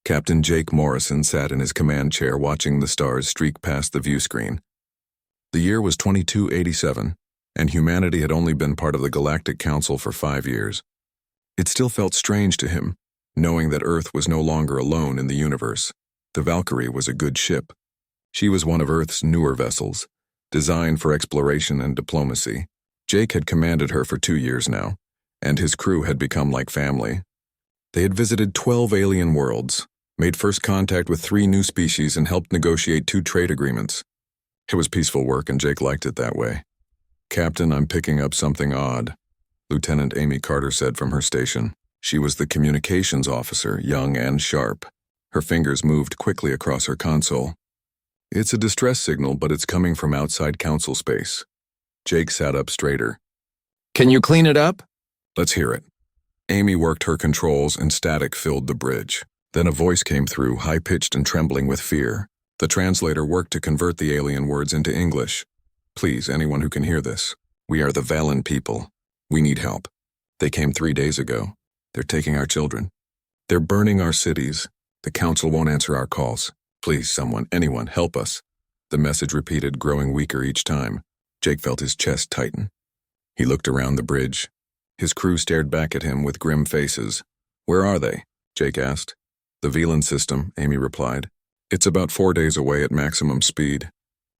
Captain Jake Morrison sat in his command chair watching the stars streak past the view screen. The year was 2287, and humanity had only been part of the Galactic Council for 5 years. It still felt strange to him, knowing that Earth was no longer alone in the universe. The Valkyrie was a good ship. She was one of Earth's newer vessels, designed for exploration and diplomacy. Jake had commanded her for 2 years now, and his crew had become like family. They had visited 12 alien worlds, made first contact with 3 new species, and helped negotiate 2 trade agreements. It was peaceful work, and Jake liked it that way. "Captain, I'm picking up something odd," Lieutenant Amy Carter said from her station. She was the communications officer, young and sharp. Her fingers moved quickly across her console. "It's a distress signal, but it's coming from outside council space." Jake sat up straighter. "Can you clean it up?" "Let's hear it." Amy worked her controls and static filled the bridge. Then a voice came through, high-pitched and trembling with fear. The translator worked to convert the alien words into English. "Please, anyone who can hear this. We are the Valen people. We need help. They came 3 days ago. They're taking our children. They're burning our cities. The council won't answer our calls. Please, someone, anyone, help us." The message repeated, growing weaker each time. Jake felt his chest tighten. He looked around the bridge. His crew stared back at him with grim faces. "Where are they?" Jake asked. "The Velan system," Amy replied. "It's about 4 days away at maximum speed."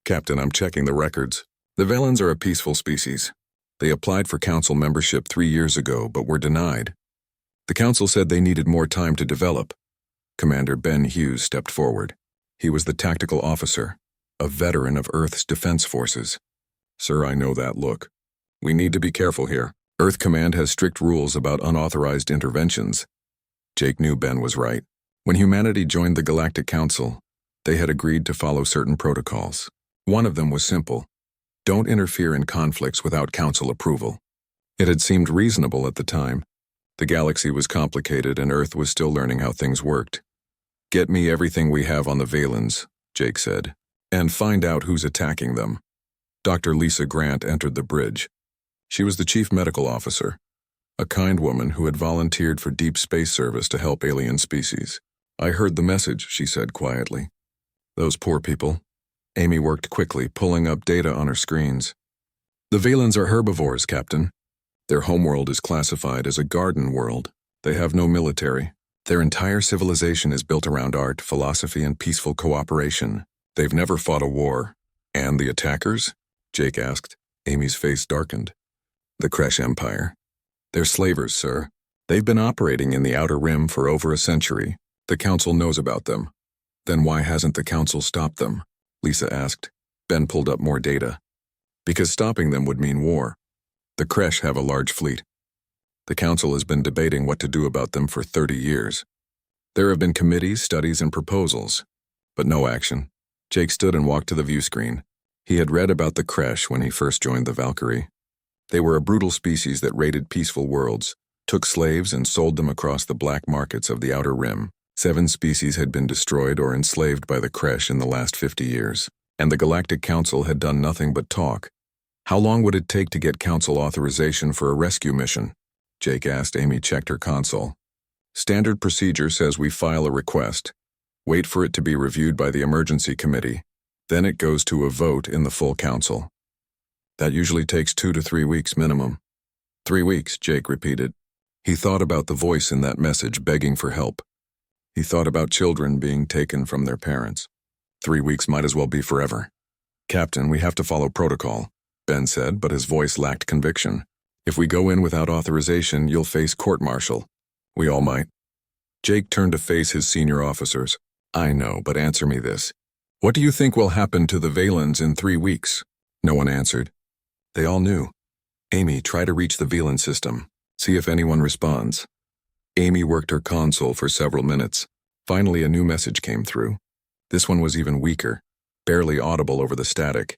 "Captain, I'm checking the records. The Velans are a peaceful species. They applied for council membership 3 years ago, but were denied. The council said they needed more time to develop." Commander Ben Hughes stepped forward. He was the tactical officer, a veteran of Earth's defense forces. "Sir, I know that look. We need to be careful here. Earth Command has strict rules about unauthorized interventions." Jake knew Ben was right. When humanity joined the Galactic Council, they had agreed to follow certain protocols. One of them was simple: don't interfere in conflicts without council approval. It had seemed reasonable at the time. The galaxy was complicated and Earth was still learning how things worked. "Get me everything we have on the Valens," Jake said, "and find out who's attacking them." Dr. Lisa Grant entered the bridge. She was the chief medical officer, a kind woman who had volunteered for deep space service to help alien species. "I heard the message," she said quietly. "Those poor people." Amy worked quickly, pulling up data on her screens. "The Valens are herbivores, Captain. Their homeworld is classified as a garden world. They have no military. Their entire civilization is built around art, philosophy, and peaceful cooperation. They've never fought a war." "And the attackers?" Jake asked. Amy's face darkened. "The Kresh Empire. They're slavers, sir. They've been operating in the Outer Rim for over a century. The Council knows about them." "Then why hasn't the Council stopped them?" Lisa asked. Ben pulled up more data. "Because stopping them would mean war. The Kresh have a large fleet. The Council has been debating what to do about them for 30 years. There have been committees, studies, and proposals, but no action." Jake stood and walked to the view screen. He had read about the Kresh when he first joined the Valkyrie. They were a brutal species that raided peaceful worlds, took slaves, and sold them across the black markets of the Outer Rim. 7 species had been destroyed or enslaved by the Kresh in the last 50 years, and the Galactic Council had done nothing but talk. "How long would it take to get Council authorization for a rescue mission?" Jake asked. Amy checked her console. "Standard procedure says we file a request, wait for it to be reviewed by the Emergency Committee, then it goes to a vote in the full Council. That usually takes 2 to 3 weeks minimum." 3 weeks, Jake repeated. He thought about the voice in that message begging for help. He thought about children being taken from their parents. 3 weeks might as well be forever. "Captain, we have to follow protocol," Ben said, but his voice lacked conviction. "If we go in without authorization, you'll face court-martial." "We all might." Jake turned to face his senior officers. "I know, but answer me this. What do you think will happen to the Valens in 3 weeks?" No one answered. They all knew. "Amy, try to reach the Velan system. See if anyone responds." Amy worked her console for several minutes. Finally, a new message came through. This one was even weaker, barely audible over the static.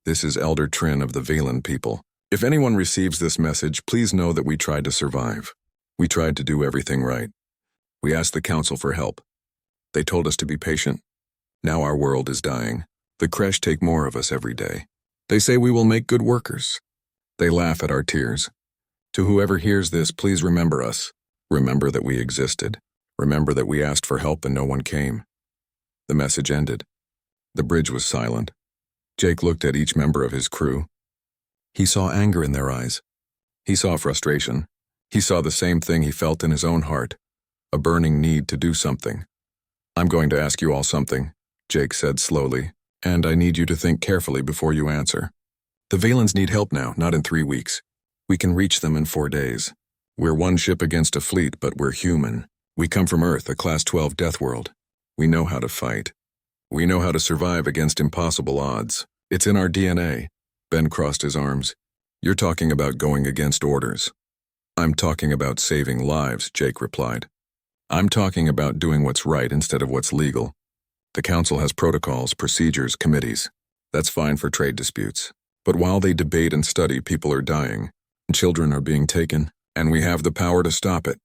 "This is Elder Trin of the Velan people. If anyone receives this message, please know that we tried to survive. We tried to do everything right. We asked the Council for help. They told us to be patient. Now our world is dying. The Kresh take more of us every day. They say we will make good workers. They laugh at our tears. To whoever hears this, please remember us. Remember that we existed. Remember that we asked for help and no one came." The message ended. The bridge was silent. Jake looked at each member of his crew. He saw anger in their eyes. He saw frustration. He saw the same thing he felt in his own heart, a burning need to do something. "I'm going to ask you all something," Jake said slowly, "and I need you to think carefully before you answer. The Valens need help now, not in 3 weeks. We can reach them in 4 days. We're one ship against a fleet, but we're human. We come from Earth, a Class 12 Deathworld. We know how to fight. We know how to survive against impossible odds. It's in our DNA." Ben crossed his arms. "You're talking about going against orders." "I'm talking about saving lives," Jake replied. "I'm talking about doing what's right instead of what's legal. The Council has protocols, procedures, committees. That's fine for trade disputes. But while they debate and study, people are dying, and children are being taken, and we have the power to stop it."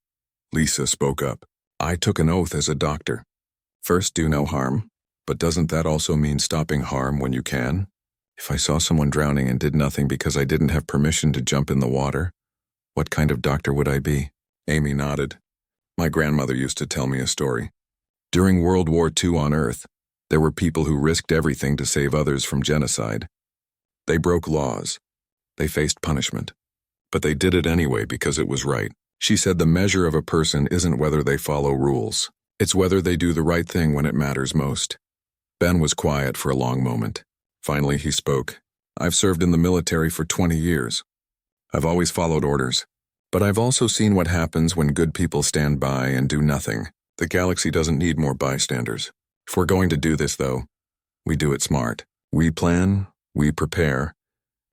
Lisa spoke up. "I took an oath as a doctor. First, do no harm, but doesn't that also mean stopping harm when you can? If I saw someone drowning and did nothing because I didn't have permission to jump in the water, what kind of doctor would I be?" Amy nodded. "My grandmother used to tell me a story. During World War II on Earth, there were people who risked everything to save others from genocide. They broke laws. They faced punishment. But they did it anyway because it was right. She said the measure of a person isn't whether they follow rules. It's whether they do the right thing when it matters most." Ben was quiet for a long moment. Finally, he spoke. "I've served in the military for 20 years. I've always followed orders. But I've also seen what happens when good people stand by and do nothing. The galaxy doesn't need more bystanders. If we're going to do this, though, we do it smart. We plan, we prepare,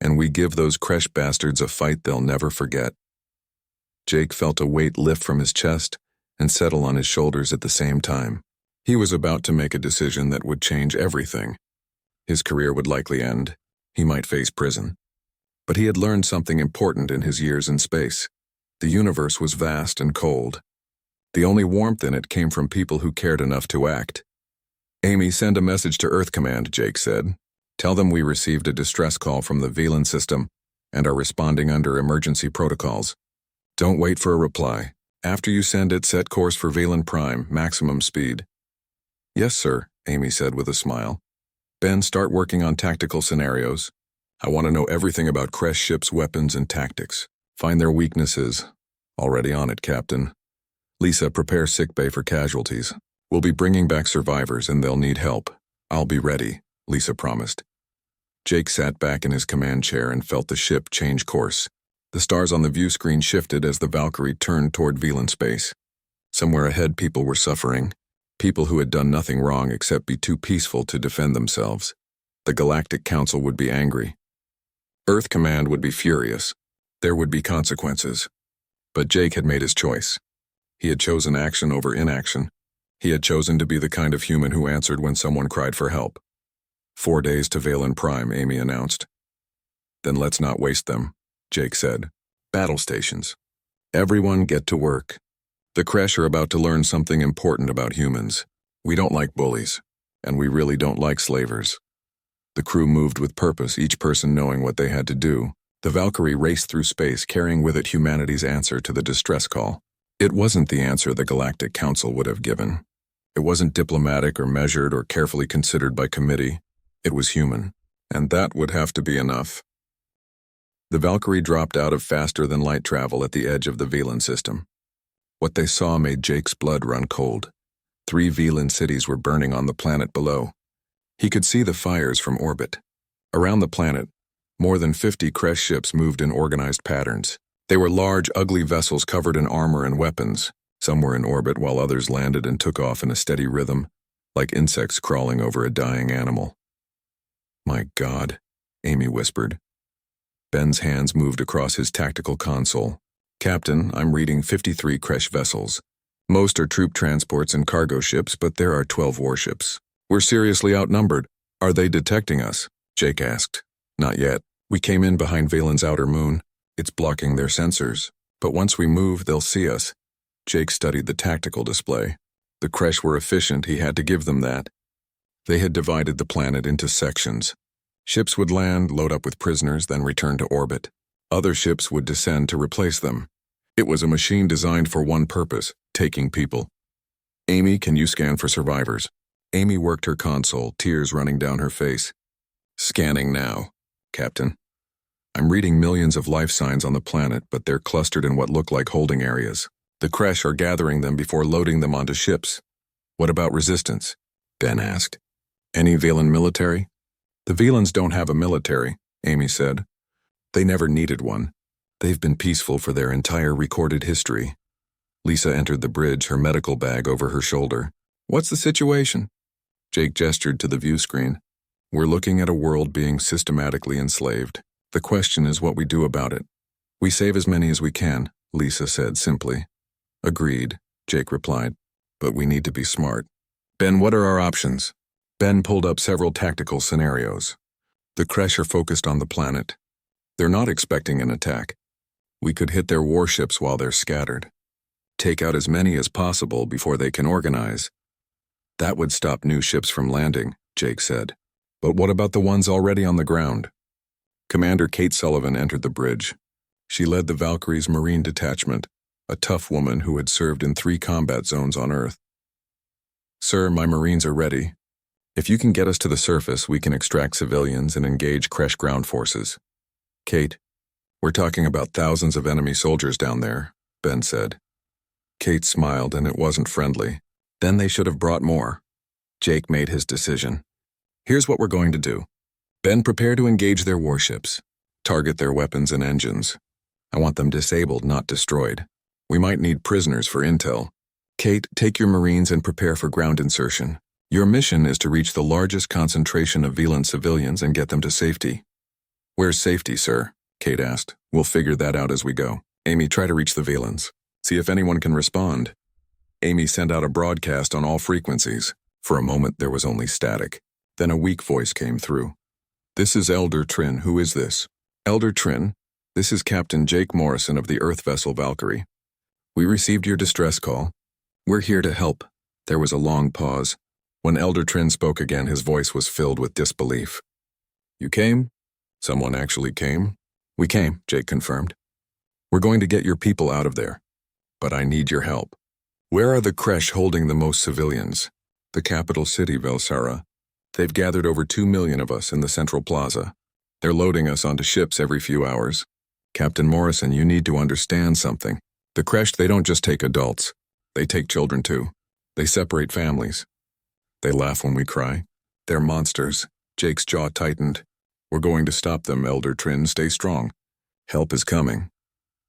and we give those Kresh bastards a fight they'll never forget." Jake felt a weight lift from his chest and settle on his shoulders at the same time. He was about to make a decision that would change everything. His career would likely end. He might face prison. But he had learned something important in his years in space. The universe was vast and cold. The only warmth in it came from people who cared enough to act. "Amy, send a message to Earth Command," Jake said. "Tell them we received a distress call from the Velan system and are responding under emergency protocols. Don't wait for a reply. After you send it, set course for Velan Prime, maximum speed." "Yes, sir," Amy said with a smile. "Ben, start working on tactical scenarios. I want to know everything about Kresh ships, weapons, and tactics. Find their weaknesses. Already on it, Captain. Lisa, prepare sickbay for casualties. We'll be bringing back survivors and they'll need help. I'll be ready," Lisa promised. Jake sat back in his command chair and felt the ship change course. The stars on the view screen shifted as the Valkyrie turned toward Velan space. Somewhere ahead, people were suffering. People who had done nothing wrong except be too peaceful to defend themselves. The Galactic Council would be angry. Earth Command would be furious. There would be consequences. But Jake had made his choice. He had chosen action over inaction. He had chosen to be the kind of human who answered when someone cried for help. 4 days to Velan Prime, Amy announced. "Then let's not waste them," Jake said. "Battle stations. Everyone get to work. The Kresh are about to learn something important about humans. We don't like bullies, and we really don't like slavers." The crew moved with purpose, each person knowing what they had to do. The Valkyrie raced through space, carrying with it humanity's answer to the distress call. It wasn't the answer the Galactic Council would have given. It wasn't diplomatic or measured or carefully considered by committee. It was human, and that would have to be enough. The Valkyrie dropped out of faster-than-light travel at the edge of the Velan system. What they saw made Jake's blood run cold. 3 Velan cities were burning on the planet below. He could see the fires from orbit. Around the planet, more than 50 Kresh ships moved in organized patterns. They were large, ugly vessels covered in armor and weapons. Some were in orbit while others landed and took off in a steady rhythm, like insects crawling over a dying animal. "My God," Amy whispered. Ben's hands moved across his tactical console. "Captain, I'm reading 53 Kresh vessels. Most are troop transports and cargo ships, but there are 12 warships. We're seriously outnumbered. Are they detecting us?" Jake asked. "Not yet. We came in behind Valen's outer moon. It's blocking their sensors. But once we move, they'll see us." Jake studied the tactical display. The Kresh were efficient, he had to give them that. They had divided the planet into sections. Ships would land, load up with prisoners, then return to orbit. Other ships would descend to replace them. It was a machine designed for one purpose, taking people. Amy, can you scan for survivors? Amy worked her console, tears running down her face. Scanning now, Captain. I'm reading millions of life signs on the planet, but they're clustered in what look like holding areas. The Kresh are gathering them before loading them onto ships. What about resistance? Ben asked. Any Velan military? The Velans don't have a military, Amy said. They never needed one. They've been peaceful for their entire recorded history. Lisa entered the bridge, her medical bag over her shoulder. What's the situation? Jake gestured to the view screen. We're looking at a world being systematically enslaved. The question is what we do about it. We save as many as we can, Lisa said simply. Agreed, Jake replied. But we need to be smart. Ben, what are our options? Ben pulled up several tactical scenarios. The Kresh are focused on the planet. They're not expecting an attack. We could hit their warships while they're scattered. Take out as many as possible before they can organize. That would stop new ships from landing, Jake said. But what about the ones already on the ground? Commander Kate Sullivan entered the bridge. She led the Valkyries' Marine Detachment, a tough woman who had served in 3 combat zones on Earth. Sir, my Marines are ready. If you can get us to the surface, we can extract civilians and engage Kresh ground forces. Kate, we're talking about thousands of enemy soldiers down there, Ben said. Kate smiled, and it wasn't friendly. Then they should have brought more. Jake made his decision. Here's what we're going to do. Ben, prepare to engage their warships. Target their weapons and engines. I want them disabled, not destroyed. We might need prisoners for intel. Kate, take your Marines and prepare for ground insertion. Your mission is to reach the largest concentration of Velan civilians and get them to safety. Where's safety, sir? Kate asked. We'll figure that out as we go. Amy, try to reach the Velans. See if anyone can respond. Amy sent out a broadcast on all frequencies. For a moment, there was only static. Then a weak voice came through. This is Elder Trin. Who is this? Elder Trin, this is Captain Jake Morrison of the Earth vessel Valkyrie. We received your distress call. We're here to help. There was a long pause. When Elder Trin spoke again, his voice was filled with disbelief. You came? Someone actually came? We came, Jake confirmed. We're going to get your people out of there. But I need your help. Where are the Kresh holding the most civilians? The capital city, Velsara. They've gathered over 2 million of us in the central plaza. They're loading us onto ships every few hours. Captain Morrison, you need to understand something. The Kresh, they don't just take adults. They take children too. They separate families. They laugh when we cry. They're monsters. Jake's jaw tightened. We're going to stop them, Elder Trin. Stay strong. Help is coming.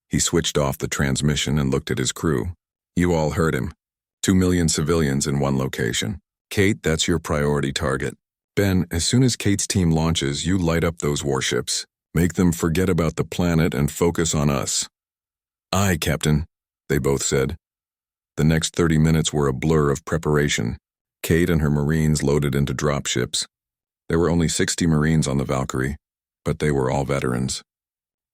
He switched off the transmission and looked at his crew. You all heard him. 2 million civilians in one location. Kate, that's your priority target. Ben, as soon as Kate's team launches, you light up those warships. Make them forget about the planet and focus on us. Aye, Captain, they both said. The next 30 minutes were a blur of preparation. Kate and her Marines loaded into dropships. There were only 60 Marines on the Valkyrie, but they were all veterans.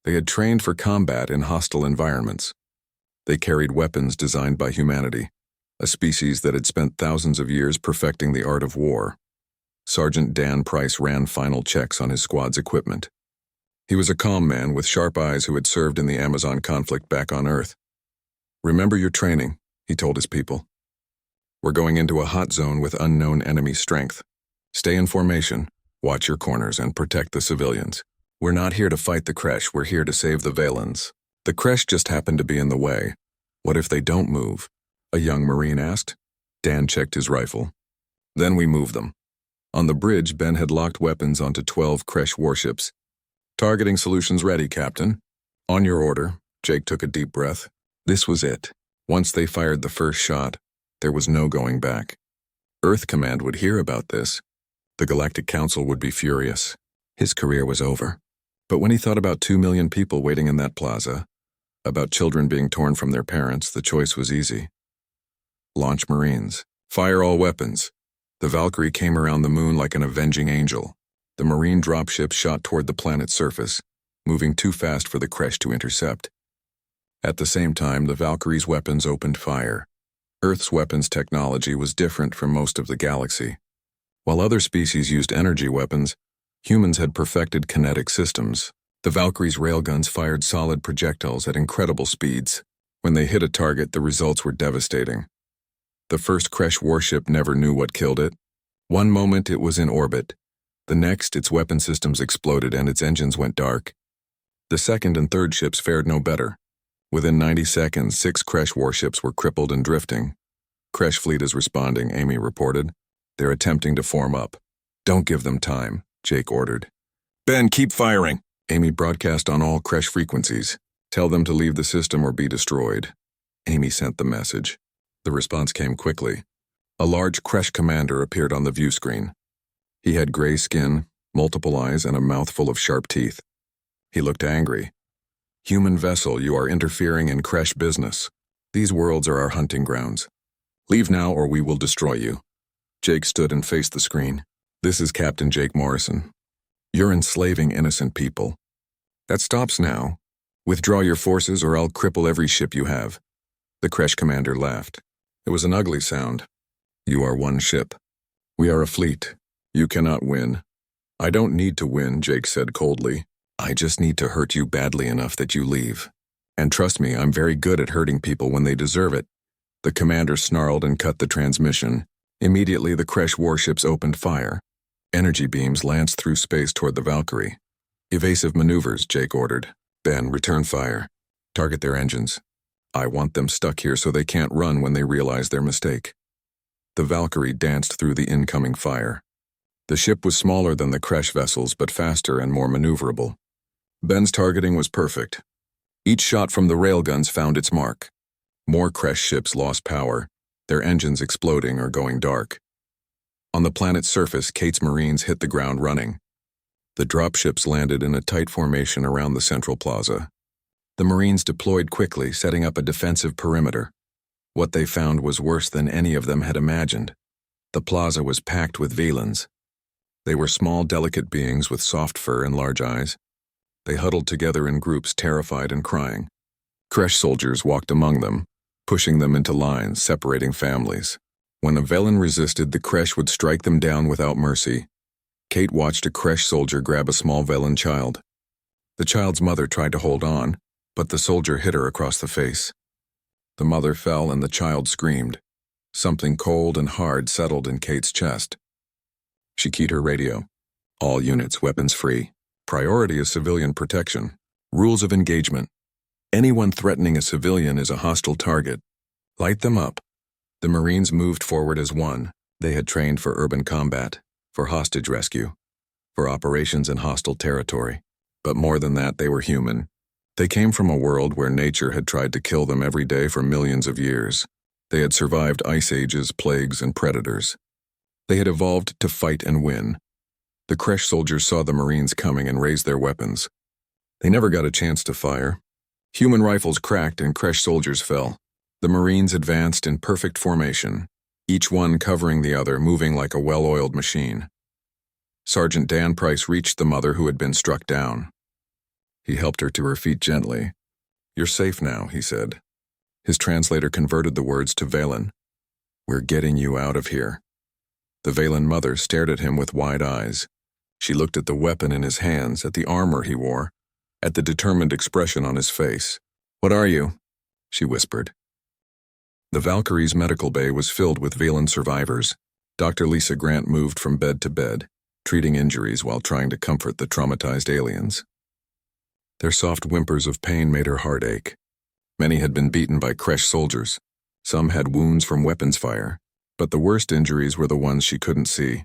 They had trained for combat in hostile environments. They carried weapons designed by humanity, a species that had spent thousands of years perfecting the art of war. Sergeant Dan Price ran final checks on his squad's equipment. He was a calm man with sharp eyes who had served in the Amazon conflict back on Earth. Remember your training, he told his people. We're going into a hot zone with unknown enemy strength. Stay in formation, watch your corners, and protect the civilians. We're not here to fight the Kresh, we're here to save the Velans. The Kresh just happen to be in the way. What if they don't move? A young Marine asked. Dan checked his rifle. Then we move them. On the bridge, Ben had locked weapons onto 12 Kresh warships. Targeting solutions ready, Captain. On your order. Jake took a deep breath. This was it. Once they fired the first shot, there was no going back. Earth Command would hear about this. The Galactic Council would be furious. His career was over. But when he thought about 2 million people waiting in that plaza, about children being torn from their parents, the choice was easy. Launch Marines. Fire all weapons. The Valkyrie came around the moon like an avenging angel. The Marine dropship shot toward the planet's surface, moving too fast for the Kresh to intercept. At the same time, the Valkyrie's weapons opened fire. Earth's weapons technology was different from most of the galaxy. While other species used energy weapons, humans had perfected kinetic systems. The Valkyrie's railguns fired solid projectiles at incredible speeds. When they hit a target, the results were devastating. The first Kresh warship never knew what killed it. One moment it was in orbit. The next, its weapon systems exploded and its engines went dark. The second and third ships fared no better. Within 90 seconds, 6 Kresh warships were crippled and drifting. Kresh fleet is responding, Amy reported. They're attempting to form up. Don't give them time, Jake ordered. Ben, keep firing. Amy broadcast on all Kresh frequencies. Tell them to leave the system or be destroyed. Amy sent the message. The response came quickly. A large Kresh commander appeared on the view screen. He had gray skin, multiple eyes, and a mouthful of sharp teeth. He looked angry. Human vessel, you are interfering in Kresh business. These worlds are our hunting grounds. Leave now or we will destroy you. Jake stood and faced the screen. This is Captain Jake Morrison. You're enslaving innocent people. That stops now. Withdraw your forces or I'll cripple every ship you have. The Kresh commander laughed. It was an ugly sound. You are one ship. We are a fleet. You cannot win. I don't need to win, Jake said coldly. I just need to hurt you badly enough that you leave. And trust me, I'm very good at hurting people when they deserve it. The commander snarled and cut the transmission. Immediately, the Kresh warships opened fire. Energy beams lanced through space toward the Valkyrie. Evasive maneuvers, Jake ordered. Ben, return fire. Target their engines. I want them stuck here so they can't run when they realize their mistake. The Valkyrie danced through the incoming fire. The ship was smaller than the Kresh vessels, but faster and more maneuverable. Ben's targeting was perfect. Each shot from the railguns found its mark. More Kresh ships lost power, their engines exploding or going dark. On the planet's surface, Kate's Marines hit the ground running. The dropships landed in a tight formation around the central plaza. The Marines deployed quickly, setting up a defensive perimeter. What they found was worse than any of them had imagined. The plaza was packed with Velans. They were small, delicate beings with soft fur and large eyes. They huddled together in groups, terrified and crying. Kresh soldiers walked among them, pushing them into lines, separating families. When a Velan resisted, the Kresh would strike them down without mercy. Kate watched a Kresh soldier grab a small Velan child. The child's mother tried to hold on, but the soldier hit her across the face. The mother fell and the child screamed. Something cold and hard settled in Kate's chest. She keyed her radio. All units, weapons free. Priority is civilian protection. Rules of engagement. Anyone threatening a civilian is a hostile target. Light them up. The Marines moved forward as one. They had trained for urban combat, for hostage rescue, for operations in hostile territory. But more than that, they were human. They came from a world where nature had tried to kill them every day for millions of years. They had survived ice ages, plagues, and predators. They had evolved to fight and win. The Kresh soldiers saw the Marines coming and raised their weapons. They never got a chance to fire. Human rifles cracked and Kresh soldiers fell. The Marines advanced in perfect formation, each one covering the other, moving like a well-oiled machine. Sergeant Dan Price reached the mother who had been struck down. He helped her to her feet gently. You're safe now, he said. His translator converted the words to Velan. We're getting you out of here. The Velan mother stared at him with wide eyes. She looked at the weapon in his hands, at the armor he wore, at the determined expression on his face. What are you? She whispered. The Valkyrie's medical bay was filled with Velan survivors. Dr. Lisa Grant moved from bed to bed, treating injuries while trying to comfort the traumatized aliens. Their soft whimpers of pain made her heart ache. Many had been beaten by Kresh soldiers. Some had wounds from weapons fire, but the worst injuries were the ones she couldn't see.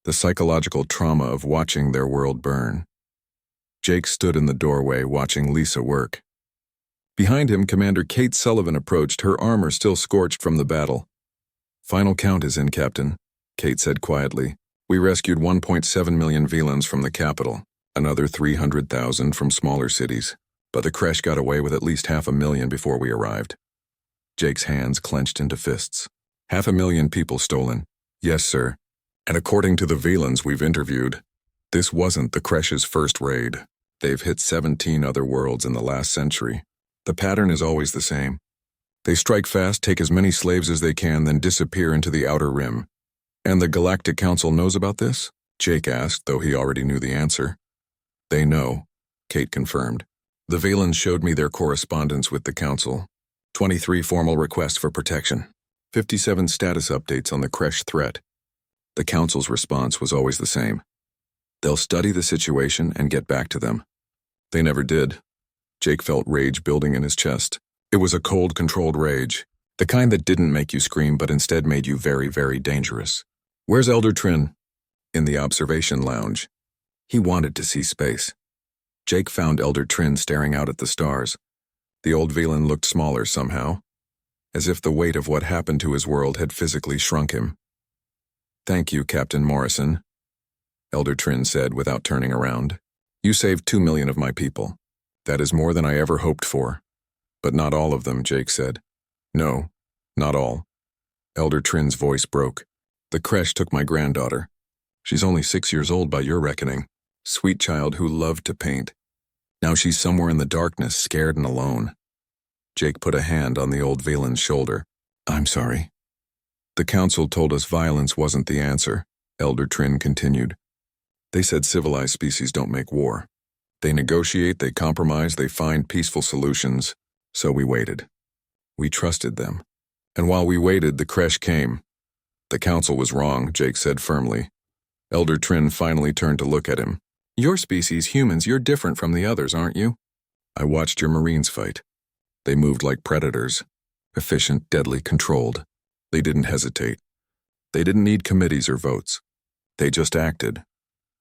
The psychological trauma of watching their world burn. Jake stood in the doorway watching Lisa work. Behind him, Commander Kate Sullivan approached, her armor still scorched from the battle. Final count is in, Captain, Kate said quietly. We rescued 1.7 million Velans from the capital, another 300,000 from smaller cities, but the Kresh got away with at least 500,000 before we arrived. Jake's hands clenched into fists. 500,000 people stolen. Yes, sir. And according to the Velans we've interviewed, this wasn't the Kresh's first raid. They've hit 17 other worlds in the last century. The pattern is always the same. They strike fast, take as many slaves as they can, then disappear into the outer rim. And the Galactic Council knows about this? Jake asked, though he already knew the answer. They know, Kate confirmed. The Velans showed me their correspondence with the Council. 23 formal requests for protection. 57 status updates on the crash threat. The Council's response was always the same. They'll study the situation and get back to them. They never did. Jake felt rage building in his chest. It was a cold, controlled rage, the kind that didn't make you scream but instead made you very, very dangerous. Where's Elder Trin? In the observation lounge. He wanted to see space. Jake found Elder Trin staring out at the stars. The old Velan looked smaller somehow, as if the weight of what happened to his world had physically shrunk him. Thank you, Captain Morrison, Elder Trin said without turning around. You saved 2 million of my people. That is more than I ever hoped for. But not all of them, Jake said. No, not all. Elder Trin's voice broke. The creche took my granddaughter. She's only 6 years old by your reckoning. Sweet child who loved to paint. Now she's somewhere in the darkness, scared and alone. Jake put a hand on the old Velan's shoulder. I'm sorry. The Council told us violence wasn't the answer, Elder Trin continued. They said civilized species don't make war. They negotiate, they compromise, they find peaceful solutions. So we waited. We trusted them. And while we waited, the creche came. The Council was wrong, Jake said firmly. Elder Trin finally turned to look at him. Your species, humans, you're different from the others, aren't you? I watched your Marines fight. They moved like predators. Efficient, deadly, controlled. They didn't hesitate. They didn't need committees or votes. They just acted.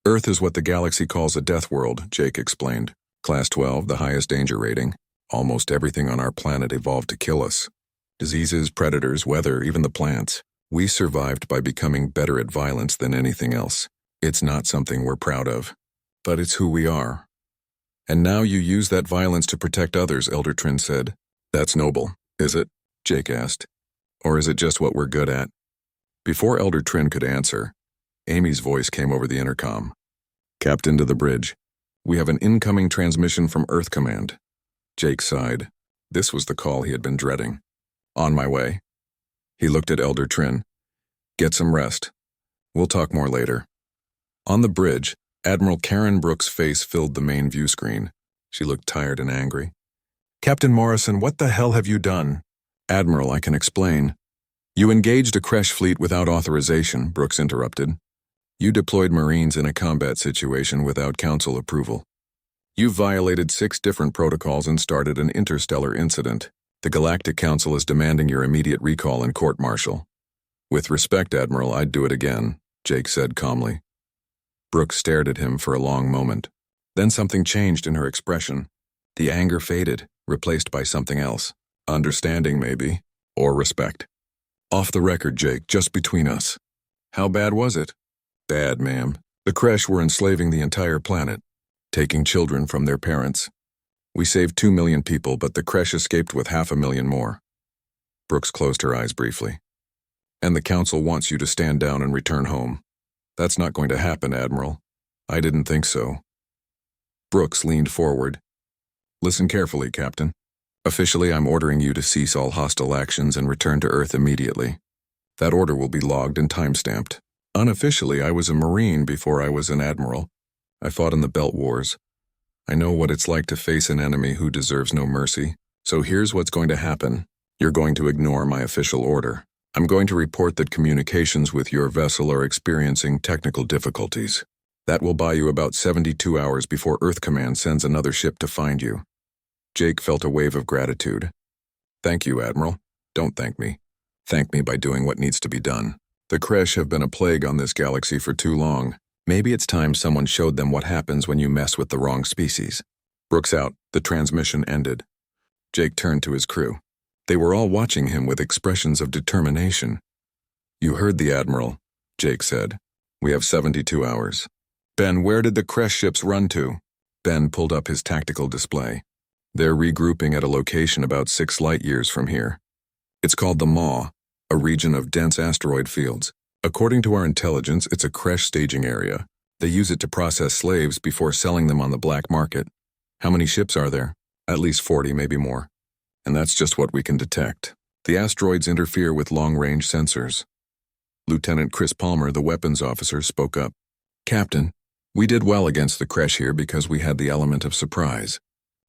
Earth is what the galaxy calls a deathworld, Jake explained. Class 12, the highest danger rating. Almost everything on our planet evolved to kill us. Diseases, predators, weather, even the plants. We survived by becoming better at violence than anything else. It's not something we're proud of, but it's who we are. And now you use that violence to protect others, Elder Trin said. That's noble, is it? Jake asked. Or is it just what we're good at? Before Elder Trin could answer, Amy's voice came over the intercom. Captain to the bridge. We have an incoming transmission from Earth Command. Jake sighed. This was the call he had been dreading. On my way. He looked at Elder Trin. Get some rest. We'll talk more later. On the bridge, Admiral Karen Brooks' face filled the main view screen. She looked tired and angry. Captain Morrison, what the hell have you done? Admiral, I can explain. You engaged a creche fleet without authorization, Brooks interrupted. You deployed Marines in a combat situation without Council approval. You violated 6 different protocols and started an interstellar incident. The Galactic Council is demanding your immediate recall and court-martial. With respect, Admiral, I'd do it again, Jake said calmly. Brooks stared at him for a long moment. Then something changed in her expression. The anger faded, replaced by something else. Understanding, maybe, or respect. Off the record, Jake, just between us. How bad was it? Bad, ma'am. The creche were enslaving the entire planet, taking children from their parents. We saved 2 million people, but the creche escaped with 500,000 more. Brooks closed her eyes briefly. And the Council wants you to stand down and return home. That's not going to happen, Admiral. I didn't think so. Brooks leaned forward. Listen carefully, Captain. Officially, I'm ordering you to cease all hostile actions and return to Earth immediately. That order will be logged and time-stamped. Unofficially, I was a Marine before I was an Admiral. I fought in the Belt Wars. I know what it's like to face an enemy who deserves no mercy. So here's what's going to happen. You're going to ignore my official order. I'm going to report that communications with your vessel are experiencing technical difficulties. That will buy you about 72 hours before Earth Command sends another ship to find you. Jake felt a wave of gratitude. Thank you, Admiral. Don't thank me. Thank me by doing what needs to be done. The creche have been a plague on this galaxy for too long. Maybe it's time someone showed them what happens when you mess with the wrong species. Brooks out. The transmission ended. Jake turned to his crew. They were all watching him with expressions of determination. You heard the Admiral, Jake said. We have 72 hours. Ben, where did the creche ships run to? Ben pulled up his tactical display. They're regrouping at a location about 6 light-years from here. It's called the Maw, a region of dense asteroid fields. According to our intelligence, it's a creche staging area. They use it to process slaves before selling them on the black market. How many ships are there? At least 40, maybe more. And that's just what we can detect. The asteroids interfere with long-range sensors. Lieutenant Chris Palmer, the weapons officer, spoke up. Captain, we did well against the creche here because we had the element of surprise.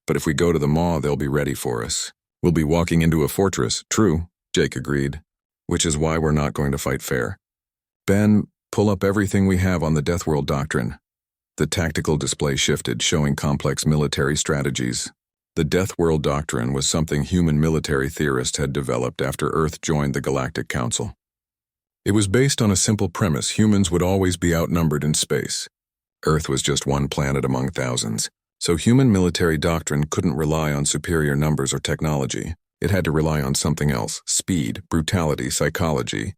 But if we go to the Maw, they'll be ready for us. We'll be walking into a fortress. True, Jake agreed. which is why we're not going to fight fair. Ben, pull up everything we have on the Deathworld doctrine. The tactical display shifted, showing complex military strategies. The Deathworld doctrine was something human military theorists had developed after Earth joined the Galactic Council. It was based on a simple premise: humans would always be outnumbered in space. Earth was just one planet among thousands, so human military doctrine couldn't rely on superior numbers or technology. It had to rely on something else: speed, brutality, psychology.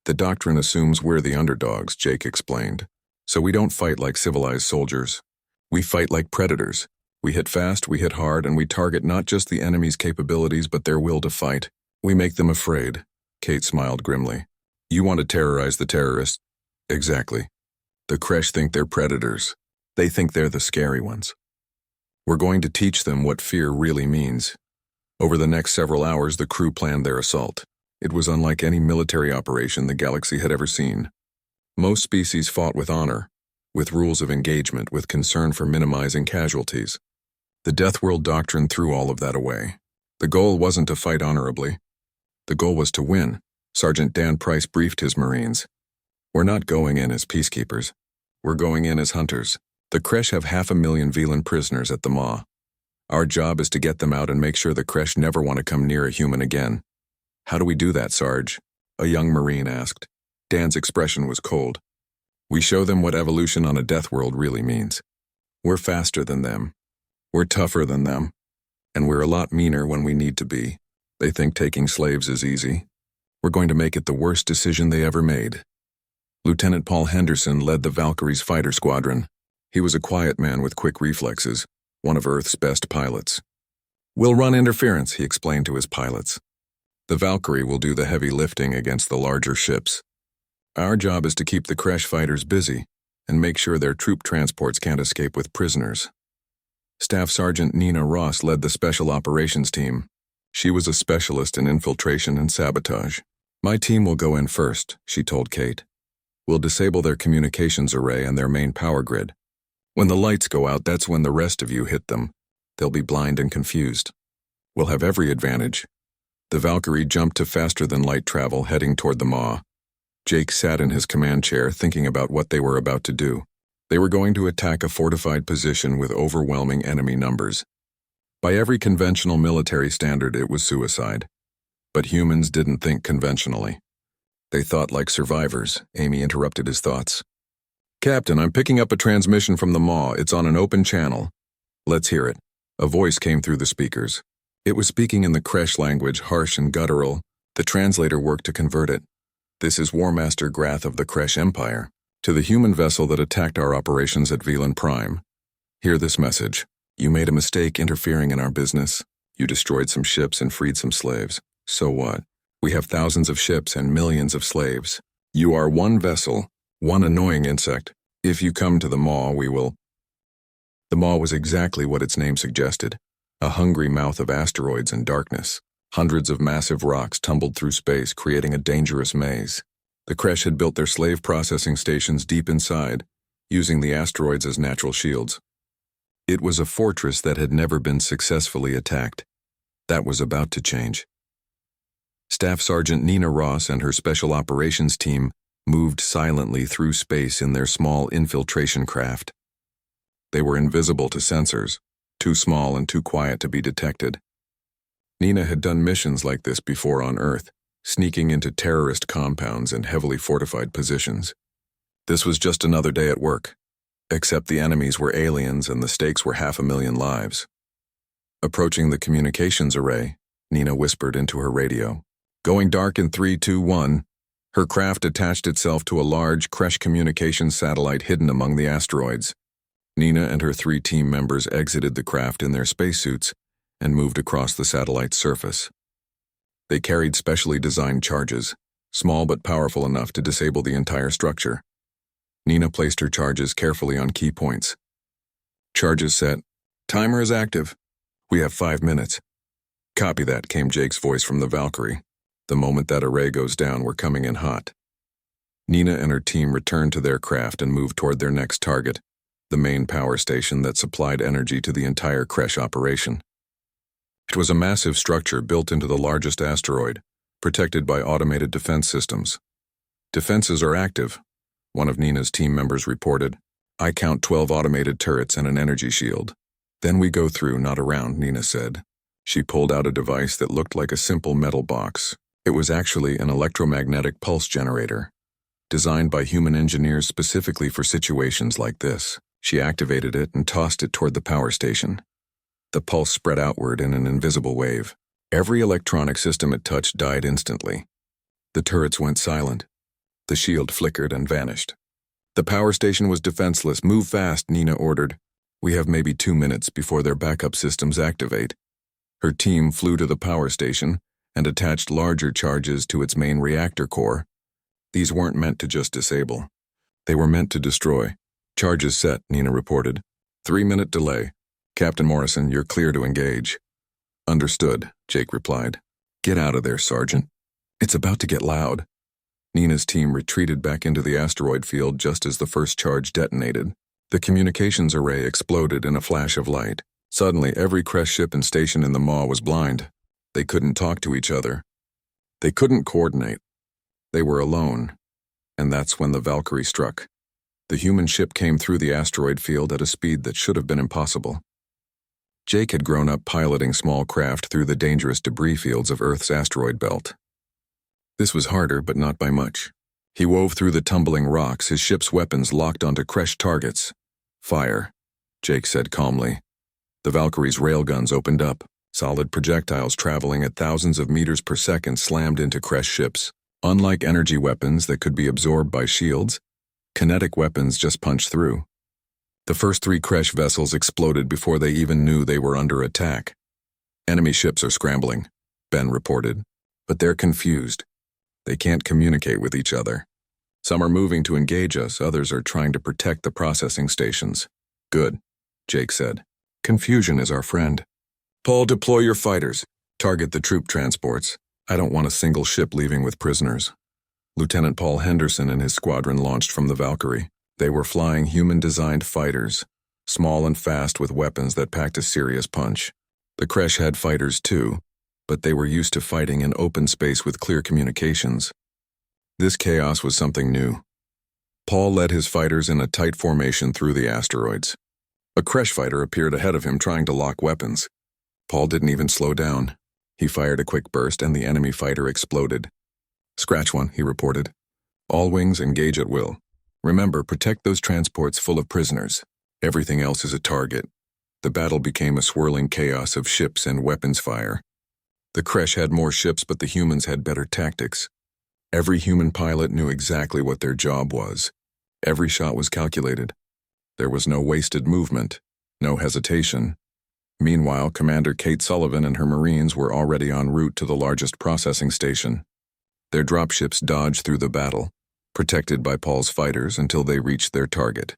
The doctrine assumes we're the underdogs, Jake explained. So we don't fight like civilized soldiers. We fight like predators. We hit fast, we hit hard, and we target not just the enemy's capabilities but their will to fight. We make them afraid. Kate smiled grimly. You want to terrorize the terrorists? Exactly. The Kresh think they're predators. They think they're the scary ones. We're going to teach them what fear really means. Over the next several hours, the crew planned their assault. It was unlike any military operation the galaxy had ever seen. Most species fought with honor, with rules of engagement, with concern for minimizing casualties. The Deathworld doctrine threw all of that away. The goal wasn't to fight honorably. The goal was to win. Sergeant Dan Price briefed his Marines. We're not going in as peacekeepers. We're going in as hunters. The Kresh have 500,000 Velan prisoners at the Maw. Our job is to get them out and make sure the Kresh never want to come near a human again. How do we do that, Sarge? A young Marine asked. Dan's expression was cold. We show them what evolution on a Deathworld really means. We're faster than them. We're tougher than them. And we're a lot meaner when we need to be. They think taking slaves is easy. We're going to make it the worst decision they ever made. Lieutenant Paul Henderson led the Valkyries fighter squadron. He was a quiet man with quick reflexes, one of Earth's best pilots. We'll run interference, he explained to his pilots. The Valkyrie will do the heavy lifting against the larger ships. Our job is to keep the Kresh fighters busy and make sure their troop transports can't escape with prisoners. Staff Sergeant Nina Ross led the Special Operations team. She was a specialist in infiltration and sabotage. My team will go in first, she told Kate. We'll disable their communications array and their main power grid. When the lights go out, that's when the rest of you hit them. They'll be blind and confused. We'll have every advantage. The Valkyrie jumped to faster-than-light travel, heading toward the Maw. Jake sat in his command chair, thinking about what they were about to do. They were going to attack a fortified position with overwhelming enemy numbers. By every conventional military standard, it was suicide. But humans didn't think conventionally. They thought like survivors. Amy interrupted his thoughts. Captain, I'm picking up a transmission from the Maw. It's on an open channel. Let's hear it. A voice came through the speakers. It was speaking in the Kresh language, harsh and guttural. The translator worked to convert it. This is War Master Grath of the Kresh Empire. To the human vessel that attacked our operations at Velan Prime. Hear this message. You made a mistake interfering in our business. You destroyed some ships and freed some slaves. So what? We have thousands of ships and millions of slaves. You are one vessel, one annoying insect. If you come to the Maw, we will... The Maw was exactly what its name suggested. A hungry mouth of asteroids and darkness. Hundreds of massive rocks tumbled through space, creating a dangerous maze. The Kresh had built their slave processing stations deep inside, using the asteroids as natural shields. It was a fortress that had never been successfully attacked. That was about to change. Staff Sergeant Nina Ross and her Special Operations team moved silently through space in their small infiltration craft. They were invisible to sensors, too small and too quiet to be detected. Nina had done missions like this before on Earth, sneaking into terrorist compounds and heavily fortified positions. This was just another day at work, except the enemies were aliens and the stakes were 500,000 lives. Approaching the communications array, Nina whispered into her radio. Going dark in 3, 2, 1. Her craft attached itself to a large Kresh communications satellite hidden among the asteroids. Nina and her 3 team members exited the craft in their spacesuits and moved across the satellite's surface. They carried specially designed charges, small but powerful enough to disable the entire structure. Nina placed her charges carefully on key points. Charges set. Timer is active. We have 5 minutes. Copy that, came Jake's voice from the Valkyrie. The moment that array goes down, we're coming in hot. Nina and her team returned to their craft and moved toward their next target, the main power station that supplied energy to the entire Kresh operation. It was a massive structure built into the largest asteroid, protected by automated defense systems. Defenses are active, one of Nina's team members reported. I count 12 automated turrets and an energy shield. Then we go through, not around, Nina said. She pulled out a device that looked like a simple metal box. It was actually an electromagnetic pulse generator, designed by human engineers specifically for situations like this. She activated it and tossed it toward the power station. The pulse spread outward in an invisible wave. Every electronic system it touched died instantly. The turrets went silent. The shield flickered and vanished. The power station was defenseless. Move fast, Nina ordered. We have maybe 2 minutes before their backup systems activate. Her team flew to the power station and attached larger charges to its main reactor core. These weren't meant to just disable. They were meant to destroy. Charges set, Nina reported. 3-minute delay. Captain Morrison, you're clear to engage. Understood, Jake replied. Get out of there, Sergeant. It's about to get loud. Nina's team retreated back into the asteroid field just as the first charge detonated. The communications array exploded in a flash of light. Suddenly, every Kresh ship and station in the maw was blind. They couldn't talk to each other. They couldn't coordinate. They were alone. And that's when the Valkyrie struck. The human ship came through the asteroid field at a speed that should have been impossible. Jake had grown up piloting small craft through the dangerous debris fields of Earth's asteroid belt. This was harder, but not by much. He wove through the tumbling rocks, his ship's weapons locked onto Kresh targets. Fire, Jake said calmly. The Valkyrie's railguns opened up. Solid projectiles traveling at thousands of meters per second slammed into Kresh ships. Unlike energy weapons that could be absorbed by shields, kinetic weapons just punched through. The first 3 Kresh vessels exploded before they even knew they were under attack. Enemy ships are scrambling, Ben reported, but they're confused. They can't communicate with each other. Some are moving to engage us, others are trying to protect the processing stations. Good, Jake said. Confusion is our friend. Paul, deploy your fighters. Target the troop transports. I don't want a single ship leaving with prisoners. Lieutenant Paul Henderson and his squadron launched from the Valkyrie. They were flying human-designed fighters, small and fast with weapons that packed a serious punch. The Kresh had fighters too, but they were used to fighting in open space with clear communications. This chaos was something new. Paul led his fighters in a tight formation through the asteroids. A Kresh fighter appeared ahead of him trying to lock weapons. Paul didn't even slow down. He fired a quick burst and the enemy fighter exploded. Scratch one, he reported. All wings engage at will. Remember, protect those transports full of prisoners. Everything else is a target. The battle became a swirling chaos of ships and weapons fire. The Kresh had more ships, but the humans had better tactics. Every human pilot knew exactly what their job was. Every shot was calculated. There was no wasted movement, no hesitation. Meanwhile, Commander Kate Sullivan and her Marines were already en route to the largest processing station. Their dropships dodged through the battle, protected by Paul's fighters until they reached their target.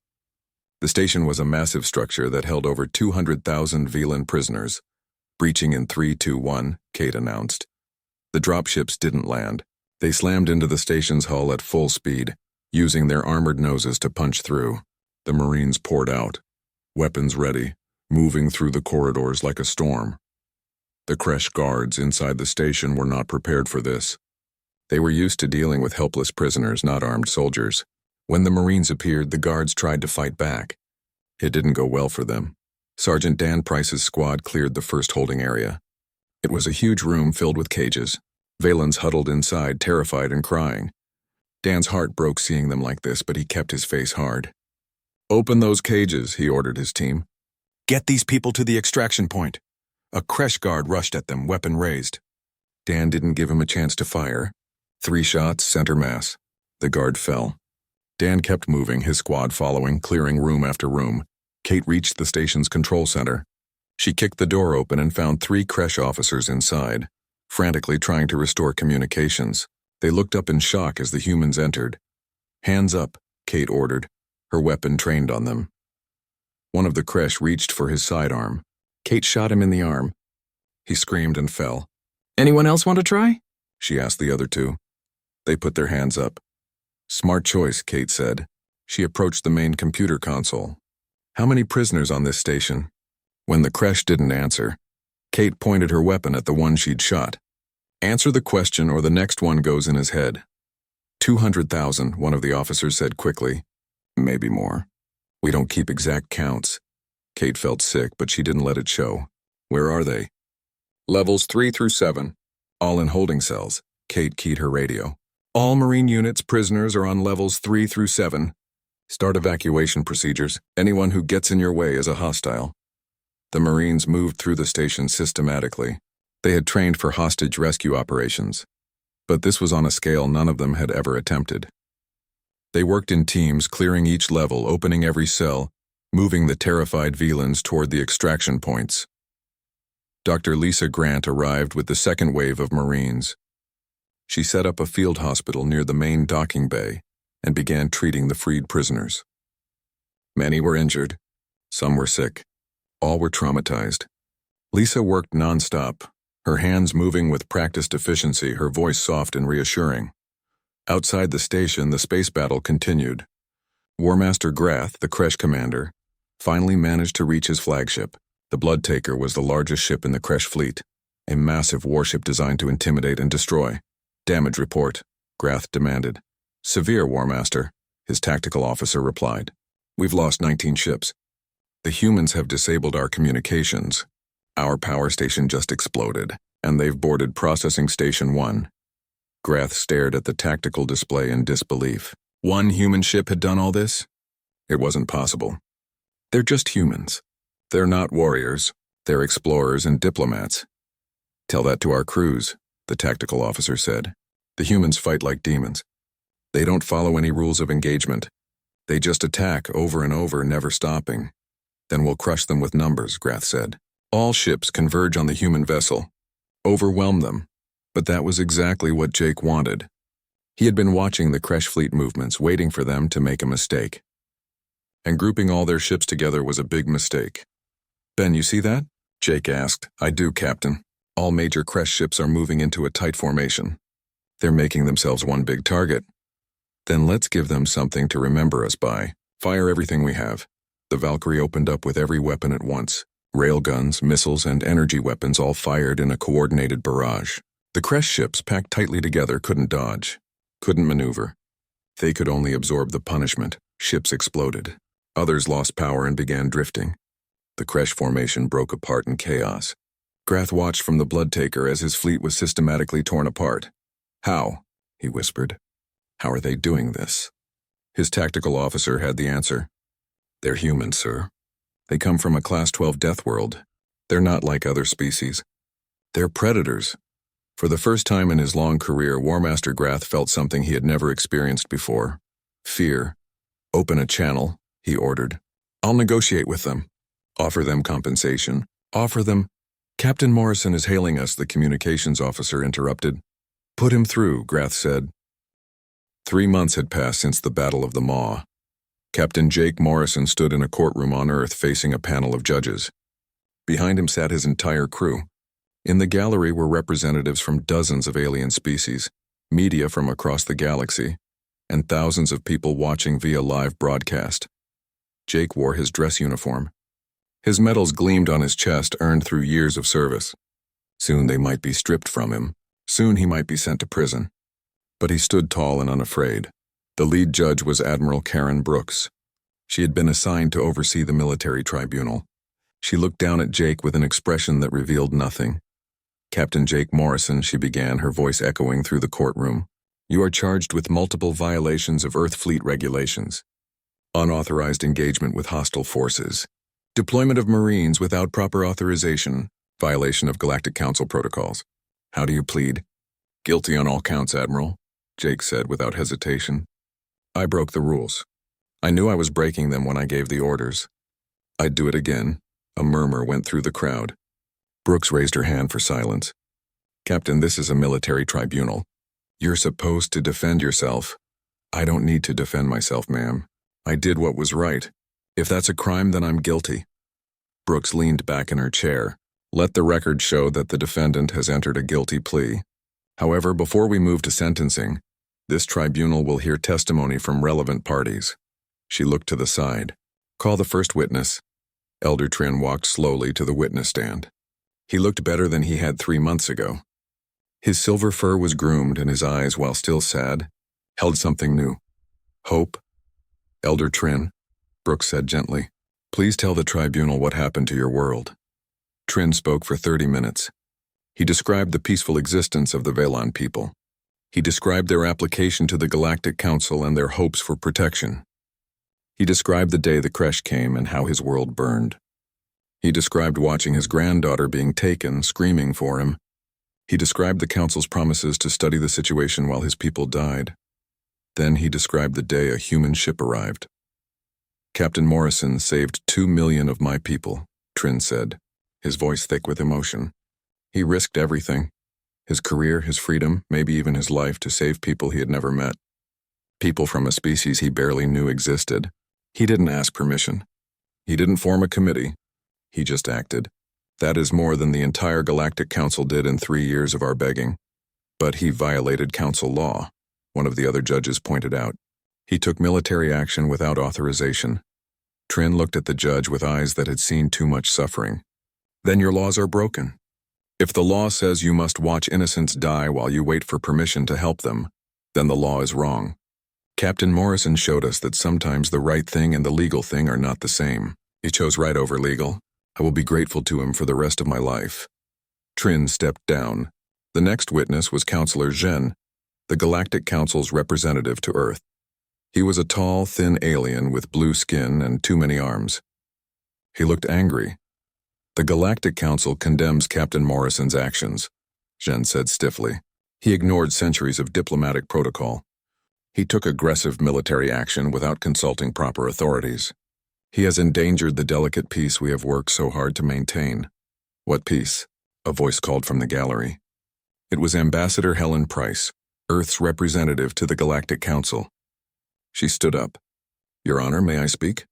The station was a massive structure that held over 200,000 Velan prisoners. Breaching in 3, 2, 1, Kate announced. The dropships didn't land. They slammed into the station's hull at full speed, using their armored noses to punch through. The Marines poured out, weapons ready, moving through the corridors like a storm. The Kresh guards inside the station were not prepared for this. They were used to dealing with helpless prisoners, not armed soldiers. When the Marines appeared, the guards tried to fight back. It didn't go well for them. Sergeant Dan Price's squad cleared the first holding area. It was a huge room filled with cages. Valens huddled inside, terrified and crying. Dan's heart broke seeing them like this, but he kept his face hard. Open those cages, he ordered his team. Get these people to the extraction point. A Kresh guard rushed at them, weapon raised. Dan didn't give him a chance to fire. 3 shots, center mass. The guard fell. Dan kept moving, his squad following, clearing room after room. Kate reached the station's control center. She kicked the door open and found 3 Kresh officers inside, frantically trying to restore communications. They looked up in shock as the humans entered. Hands up, Kate ordered, her weapon trained on them. One of the Kresh reached for his sidearm. Kate shot him in the arm. He screamed and fell. Anyone else want to try? She asked the other 2. They put their hands up. Smart choice, Kate said. She approached the main computer console. How many prisoners on this station? When the Kresh didn't answer, Kate pointed her weapon at the one she'd shot. Answer the question or the next one goes in his head. 200,000, one of the officers said quickly. Maybe more. We don't keep exact counts. Kate felt sick, but she didn't let it show. Where are they? Levels 3 through 7. All in holding cells. Kate keyed her radio. All Marine units, prisoners are on levels 3 through 7. Start evacuation procedures. Anyone who gets in your way is a hostile. The Marines moved through the station systematically. They had trained for hostage rescue operations. But this was on a scale none of them had ever attempted. They worked in teams, clearing each level, opening every cell, moving the terrified villains toward the extraction points. Dr. Lisa Grant arrived with the second wave of Marines. She set up a field hospital near the main docking bay and began treating the freed prisoners. Many were injured. Some were sick. All were traumatized. Lisa worked nonstop, her hands moving with practiced efficiency, her voice soft and reassuring. Outside the station, the space battle continued. War Master Grath, the Kresh commander, finally managed to reach his flagship. The Bloodtaker was the largest ship in the Kresh fleet, a massive warship designed to intimidate and destroy. Damage report, Grath demanded. Severe, War Master, his tactical officer replied. We've lost 19 ships. The humans have disabled our communications. Our power station just exploded, and they've boarded Processing Station 1. Grath stared at the tactical display in disbelief. One human ship had done all this? It wasn't possible. They're just humans. They're not warriors. They're explorers and diplomats. Tell that to our crews, the tactical officer said. The humans fight like demons. They don't follow any rules of engagement. They just attack over and over, never stopping. Then we'll crush them with numbers, Grath said. All ships converge on the human vessel. Overwhelm them. But that was exactly what Jake wanted. He had been watching the Kresh fleet movements, waiting for them to make a mistake. And grouping all their ships together was a big mistake. Ben, you see that? Jake asked. I do, Captain. All major Kresh ships are moving into a tight formation. They're making themselves one big target. Then let's give them something to remember us by. Fire everything we have. The Valkyrie opened up with every weapon at once. Railguns, missiles, and energy weapons all fired in a coordinated barrage. The Kresh ships, packed tightly together, couldn't dodge, couldn't maneuver. They could only absorb the punishment. Ships exploded. Others lost power and began drifting. The Kresh formation broke apart in chaos. Grath watched from the Bloodtaker as his fleet was systematically torn apart. How? He whispered. How are they doing this? His tactical officer had the answer. They're humans, sir. They come from a Class 12 Deathworld. They're not like other species. They're predators. For the first time in his long career, War Master Grath felt something he had never experienced before. Fear. Open a channel, he ordered. I'll negotiate with them. Offer them compensation. Offer them... Captain Morrison is hailing us, the communications officer interrupted. Put him through, Grath said. 3 months had passed since the Battle of the Maw. Captain Jake Morrison stood in a courtroom on Earth facing a panel of judges. Behind him sat his entire crew. In the gallery were representatives from dozens of alien species, media from across the galaxy, and thousands of people watching via live broadcast. Jake wore his dress uniform. His medals gleamed on his chest, earned through years of service. Soon they might be stripped from him. Soon he might be sent to prison. But he stood tall and unafraid. The lead judge was Admiral Karen Brooks. She had been assigned to oversee the military tribunal. She looked down at Jake with an expression that revealed nothing. Captain Jake Morrison, she began, her voice echoing through the courtroom. You are charged with multiple violations of Earth Fleet regulations. Unauthorized engagement with hostile forces. Deployment of Marines without proper authorization. Violation of Galactic Council protocols. How do you plead? Guilty on all counts, Admiral, Jake said without hesitation. I broke the rules. I knew I was breaking them when I gave the orders. I'd do it again. A murmur went through the crowd. Brooks raised her hand for silence. Captain, this is a military tribunal. You're supposed to defend yourself. I don't need to defend myself, ma'am. I did what was right. If that's a crime, then I'm guilty. Brooks leaned back in her chair. Let the record show that the defendant has entered a guilty plea. However, before we move to sentencing, this tribunal will hear testimony from relevant parties. She looked to the side. Call the first witness. Elder Trin walked slowly to the witness stand. He looked better than he had 3 months ago. His silver fur was groomed, and his eyes, while still sad, held something new. Hope. Elder Trin, Brooks said gently, please tell the tribunal what happened to your world. Trin spoke for 30 minutes. He described the peaceful existence of the Velon people. He described their application to the Galactic Council and their hopes for protection. He described the day the crash came and how his world burned. He described watching his granddaughter being taken, screaming for him. He described the Council's promises to study the situation while his people died. Then he described the day a human ship arrived. Captain Morrison saved 2 million of my people, Trin said, his voice thick with emotion. He risked everything, his career, his freedom, maybe even his life, to save people he had never met. People from a species he barely knew existed. He didn't ask permission. He didn't form a committee. He just acted. That is more than the entire Galactic Council did in 3 years of our begging. But he violated council law, one of the other judges pointed out. He took military action without authorization. Trin looked at the judge with eyes that had seen too much suffering. Then your laws are broken. If the law says you must watch innocents die while you wait for permission to help them, then the law is wrong. Captain Morrison showed us that sometimes the right thing and the legal thing are not the same. He chose right over legal. I will be grateful to him for the rest of my life. Trin stepped down. The next witness was Counselor Zhen, the Galactic Council's representative to Earth. He was a tall, thin alien with blue skin and too many arms. He looked angry. The Galactic Council condemns Captain Morrison's actions, Zhen said stiffly. He ignored centuries of diplomatic protocol. He took aggressive military action without consulting proper authorities. He has endangered the delicate peace we have worked so hard to maintain. What peace? A voice called from the gallery. It was Ambassador Helen Price, Earth's representative to the Galactic Council. She stood up. Your Honor, may I speak?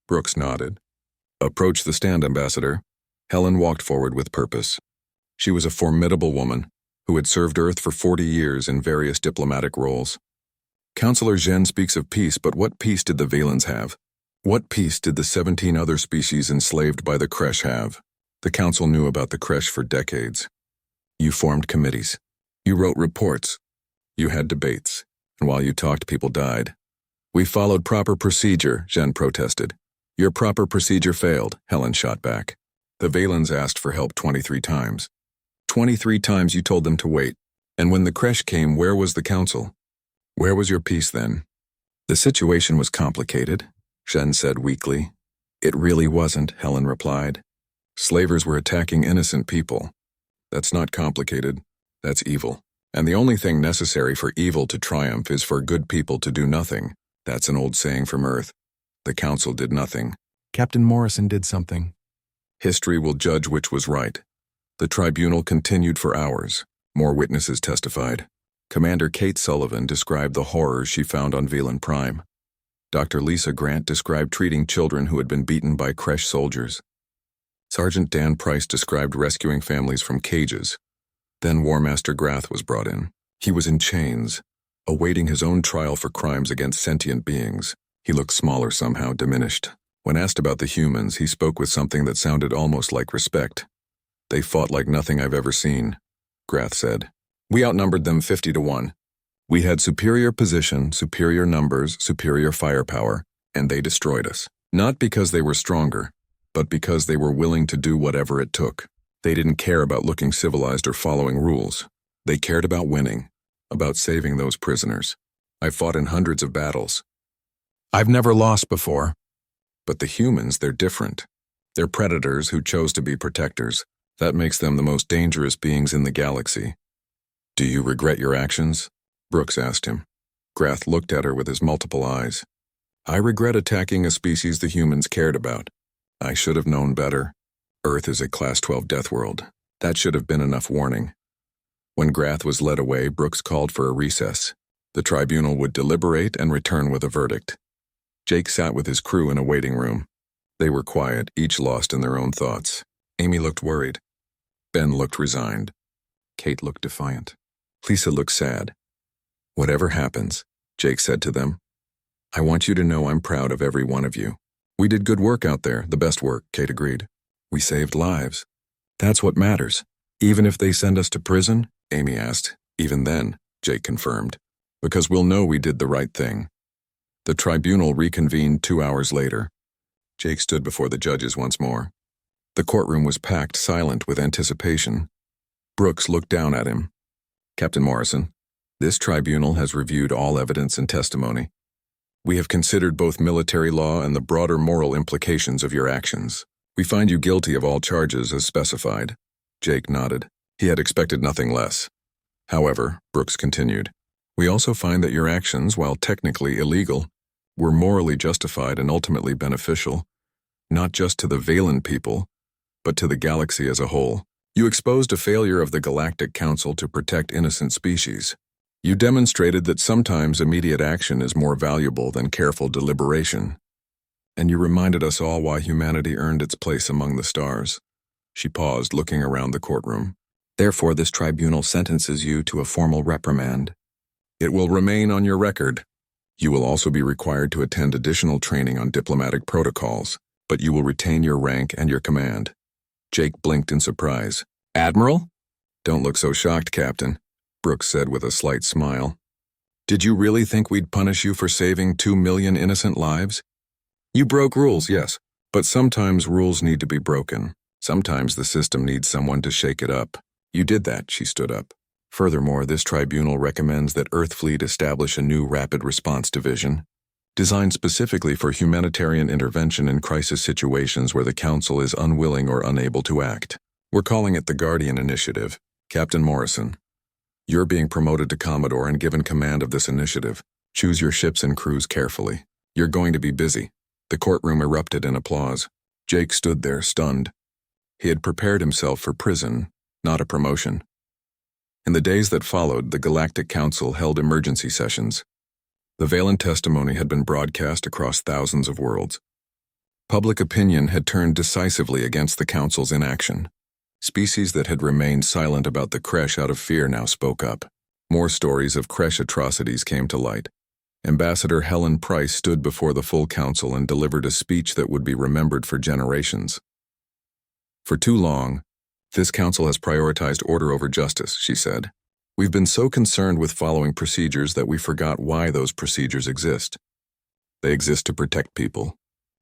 Brooks nodded. Approach the stand, Ambassador. Helen walked forward with purpose. She was a formidable woman who had served Earth for 40 years in various diplomatic roles. Counselor Zhen speaks of peace, but what peace did the Velons have? What peace did the 17 other species enslaved by the Kresh have? The Council knew about the Kresh for decades. You formed committees. You wrote reports. You had debates. And while you talked, people died. We followed proper procedure, Zhen protested. Your proper procedure failed, Helen shot back. The Velons asked for help 23 times. 23 times you told them to wait. And when the Kresh came, where was the Council? Where was your peace then? The situation was complicated, Zhen said weakly. It really wasn't, Helen replied. Slavers were attacking innocent people. That's not complicated. That's evil. And the only thing necessary for evil to triumph is for good people to do nothing. That's an old saying from Earth. The Council did nothing. Captain Morrison did something. History will judge which was right. The tribunal continued for hours. More witnesses testified. Commander Kate Sullivan described the horrors she found on Velon Prime. Dr. Lisa Grant described treating children who had been beaten by Kresh soldiers. Sergeant Dan Price described rescuing families from cages. Then War Master Grath was brought in. He was in chains, awaiting his own trial for crimes against sentient beings. He looked smaller somehow, diminished. When asked about the humans, he spoke with something that sounded almost like respect. They fought like nothing I've ever seen, Grath said. We outnumbered them 50-1. We had superior position, superior numbers, superior firepower, and they destroyed us. Not because they were stronger, but because they were willing to do whatever it took. They didn't care about looking civilized or following rules. They cared about winning, about saving those prisoners. I fought in hundreds of battles. I've never lost before. But the humans, they're different. They're predators who chose to be protectors. That makes them the most dangerous beings in the galaxy. Do you regret your actions? Brooks asked him. Grath looked at her with his multiple eyes. I regret attacking a species the humans cared about. I should have known better. Earth is a Class 12 deathworld. That should have been enough warning. When Grath was led away, Brooks called for a recess. The tribunal would deliberate and return with a verdict. Jake sat with his crew in a waiting room. They were quiet, each lost in their own thoughts. Amy looked worried. Ben looked resigned. Kate looked defiant. Lisa looked sad. Whatever happens, Jake said to them, I want you to know I'm proud of every one of you. We did good work out there, the best work, Kate agreed. We saved lives. That's what matters. Even if they send us to prison, Amy asked. Even then, Jake confirmed. Because we'll know we did the right thing. The tribunal reconvened 2 hours later. Jake stood before the judges once more. The courtroom was packed, silent with anticipation. Brooks looked down at him. Captain Morrison, this tribunal has reviewed all evidence and testimony. We have considered both military law and the broader moral implications of your actions. We find you guilty of all charges as specified. Jake nodded. He had expected nothing less. However, Brooks continued, we also find that your actions, while technically illegal, were morally justified and ultimately beneficial, not just to the Valen people, but to the galaxy as a whole. You exposed a failure of the Galactic Council to protect innocent species. You demonstrated that sometimes immediate action is more valuable than careful deliberation. And you reminded us all why humanity earned its place among the stars. She paused, looking around the courtroom. Therefore, this tribunal sentences you to a formal reprimand. It will remain on your record. You will also be required to attend additional training on diplomatic protocols, but you will retain your rank and your command. Jake blinked in surprise. Admiral? Don't look so shocked, Captain, Brooks said with a slight smile. Did you really think we'd punish you for saving 2 million innocent lives? You broke rules, yes, but sometimes rules need to be broken. Sometimes the system needs someone to shake it up. You did that, she stood up. Furthermore, this tribunal recommends that Earthfleet establish a new rapid response division, designed specifically for humanitarian intervention in crisis situations where the Council is unwilling or unable to act. We're calling it the Guardian Initiative. Captain Morrison, you're being promoted to Commodore and given command of this initiative. Choose your ships and crews carefully. You're going to be busy. The courtroom erupted in applause. Jake stood there, stunned. He had prepared himself for prison, not a promotion. In the days that followed, the Galactic Council held emergency sessions. The Valen testimony had been broadcast across thousands of worlds. Public opinion had turned decisively against the Council's inaction. Species that had remained silent about the Kresh out of fear now spoke up. More stories of Kresh atrocities came to light. Ambassador Helen Price stood before the full Council and delivered a speech that would be remembered for generations. For too long, this Council has prioritized order over justice, she said. We've been so concerned with following procedures that we forgot why those procedures exist. They exist to protect people,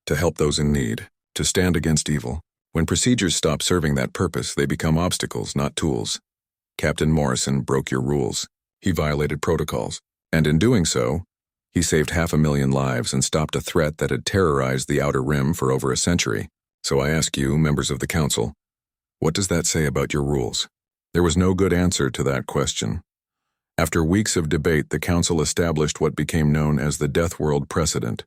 to help those in need, to stand against evil. When procedures stop serving that purpose, they become obstacles, not tools. Captain Morrison broke your rules. He violated protocols. And in doing so, he saved 500,000 lives and stopped a threat that had terrorized the Outer Rim for over a century. So I ask you, members of the Council, what does that say about your rules? There was no good answer to that question. After weeks of debate, the Council established what became known as the Deathworld precedent.